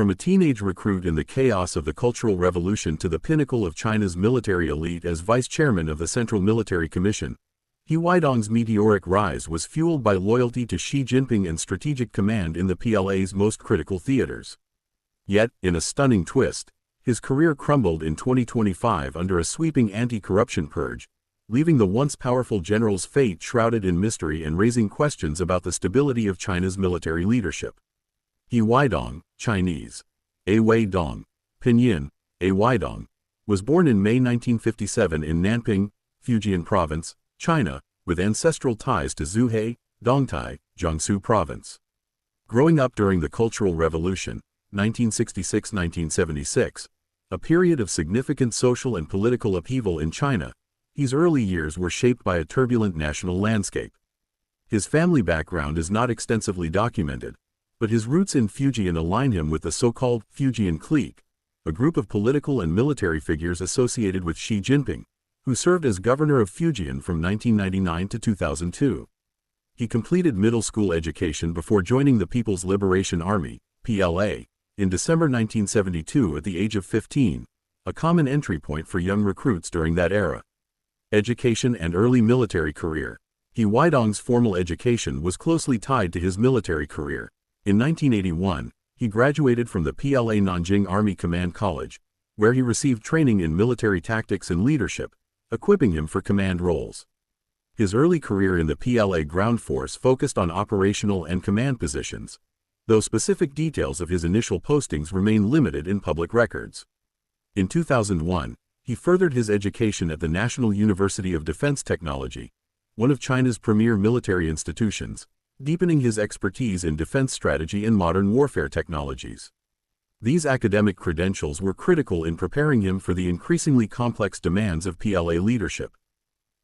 From a teenage recruit in the chaos of the Cultural Revolution to the pinnacle of China's military elite as vice chairman of the Central Military Commission, He Weidong's meteoric rise was fueled by loyalty to Xi Jinping and strategic command in the PLA's most critical theaters. Yet, in a stunning twist, his career crumbled in 2025 under a sweeping anti-corruption purge, leaving the once powerful general's fate shrouded in mystery and raising questions about the stability of China's military leadership. He Weidong, Chinese, A Weidong, Pinyin, A Weidong, was born in May 1957 in Nanping, Fujian Province, China, with ancestral ties to Zhuhai, Dongtai, Jiangsu Province. Growing up during the Cultural Revolution, 1966–1976, a period of significant social and political upheaval in China, his early years were shaped by a turbulent national landscape. His family background is not extensively documented, but his roots in Fujian align him with the so-called Fujian clique, a group of political and military figures associated with Xi Jinping, who served as governor of Fujian from 1999 to 2002. He completed middle school education before joining the People's Liberation Army, PLA, in December 1972 at the age of 15, a common entry point for young recruits during that era. Education and early military career. He Weidong's formal education was closely tied to his military career. In 1981, he graduated from the PLA Nanjing Army Command College, where he received training in military tactics and leadership, equipping him for command roles. His early career in the PLA ground force focused on operational and command positions, though specific details of his initial postings remain limited in public records. In 2001, he furthered his education at the National University of Defense Technology, one of China's premier military institutions, deepening his expertise in defense strategy and modern warfare technologies. These academic credentials were critical in preparing him for the increasingly complex demands of PLA leadership.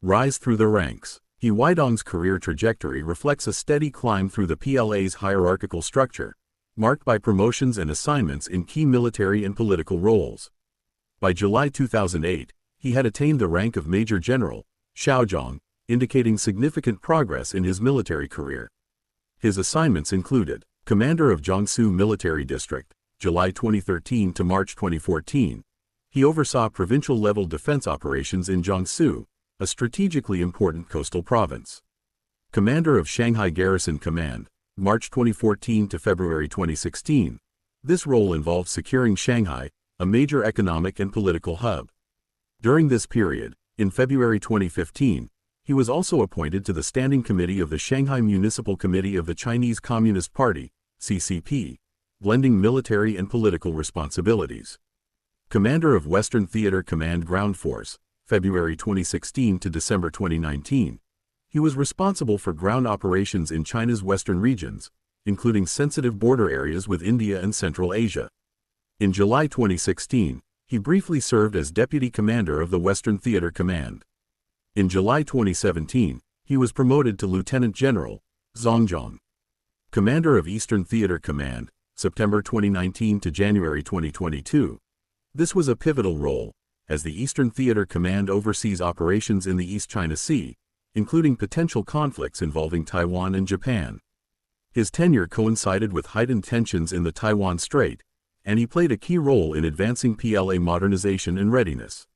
Rise through the ranks. He Weidong's career trajectory reflects a steady climb through the PLA's hierarchical structure, marked by promotions and assignments in key military and political roles. By July 2008, he had attained the rank of Major General, zhongjiang, indicating significant progress in his military career. His assignments included Commander of Jiangsu Military District, July 2013 to March 2014. He oversaw provincial-level defense operations in Jiangsu, a strategically important coastal province. Commander of Shanghai Garrison Command, March 2014 to February 2016. This role involved securing Shanghai, a major economic and political hub. During this period, in February 2015, he was also appointed to the Standing Committee of the Shanghai Municipal Committee of the Chinese Communist Party, CCP, blending military and political responsibilities. Commander of Western Theater Command Ground Force, February 2016 to December 2019. He was responsible for ground operations in China's western regions, including sensitive border areas with India and Central Asia. In July 2016, he briefly served as Deputy Commander of the Western Theater Command. In July 2017, he was promoted to Lieutenant General, zhongjiang. Commander of Eastern Theater Command, September 2019 to January 2022. This was a pivotal role, as the Eastern Theater Command oversees operations in the East China Sea, including potential conflicts involving Taiwan and Japan. His tenure coincided with heightened tensions in the Taiwan Strait, and he played a key role in advancing PLA modernization and readiness.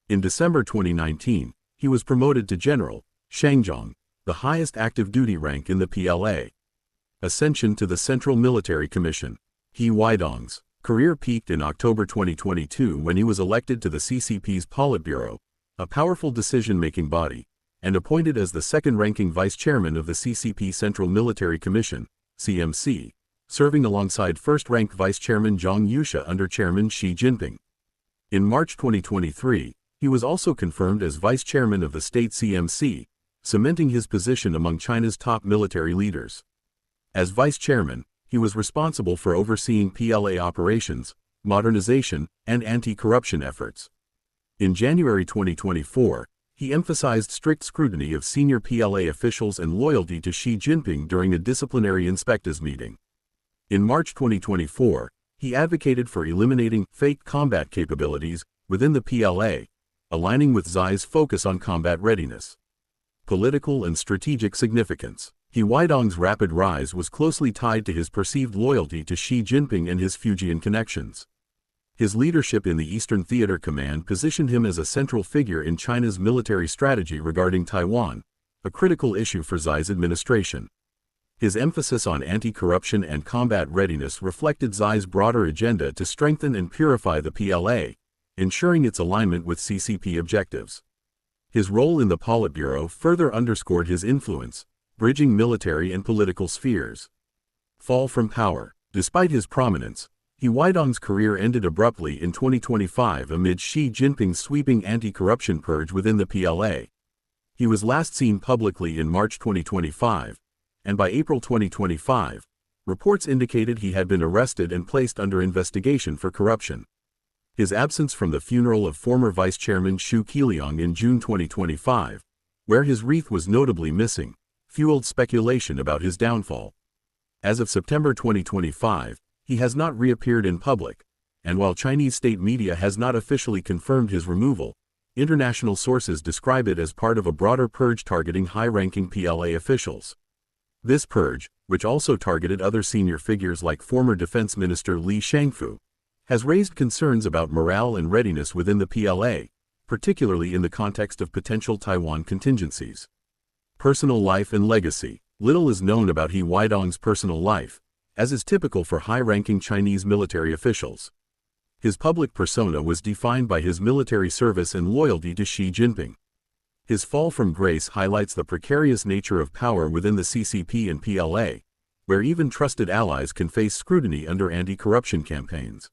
In December 2019, he was promoted to General, zhongjiang, the highest active duty rank in the PLA. Ascension to the Central Military Commission. He Weidong's career peaked in October 2022 when he was elected to the CCP's Politburo, a powerful decision-making body, and appointed as the second-ranking vice chairman of the CCP Central Military Commission, CMC, serving alongside first-ranked vice chairman Zhang Yusha under chairman Xi Jinping. In March 2023, he was also confirmed as vice chairman of the state CMC, cementing his position among China's top military leaders. As vice chairman, he was responsible for overseeing PLA operations, modernization, and anti-corruption efforts. In January 2024, he emphasized strict scrutiny of senior PLA officials and loyalty to Xi Jinping during a disciplinary inspectors meeting. In March 2024, he advocated for eliminating fake combat capabilities within the PLA, aligning with Xi's focus on combat readiness. Political and strategic significance. He Weidong's rapid rise was closely tied to his perceived loyalty to Xi Jinping and his Fujian connections. His leadership in the Eastern Theater Command positioned him as a central figure in China's military strategy regarding Taiwan, a critical issue for Xi's administration. His emphasis on anti-corruption and combat readiness reflected Xi's broader agenda to strengthen and purify the PLA, ensuring its alignment with CCP objectives. His role in the Politburo further underscored his influence, bridging military and political spheres. Fall from power. Despite his prominence, He Weidong's career ended abruptly in 2025 amid Xi Jinping's sweeping anti-corruption purge within the PLA. He was last seen publicly in March 2025, and by April 2025, reports indicated he had been arrested and placed under investigation for corruption. His absence from the funeral of former Vice Chairman Xu Qiliang in June 2025, where his wreath was notably missing, fueled speculation about his downfall. As of September 2025, he has not reappeared in public, and while Chinese state media has not officially confirmed his removal, international sources describe it as part of a broader purge targeting high-ranking PLA officials. This purge, which also targeted other senior figures like former Defense Minister Li Shangfu, has raised concerns about morale and readiness within the PLA, particularly in the context of potential Taiwan contingencies. Personal life and legacy. Little is known about He Weidong's personal life, as is typical for high-ranking Chinese military officials. His public persona was defined by his military service and loyalty to Xi Jinping. His fall from grace highlights the precarious nature of power within the CCP and PLA, where even trusted allies can face scrutiny under anti-corruption campaigns.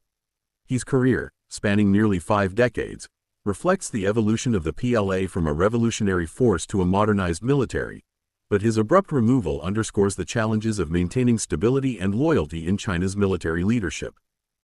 His career, spanning nearly 5 decades, reflects the evolution of the PLA from a revolutionary force to a modernized military, but his abrupt removal underscores the challenges of maintaining stability and loyalty in China's military leadership.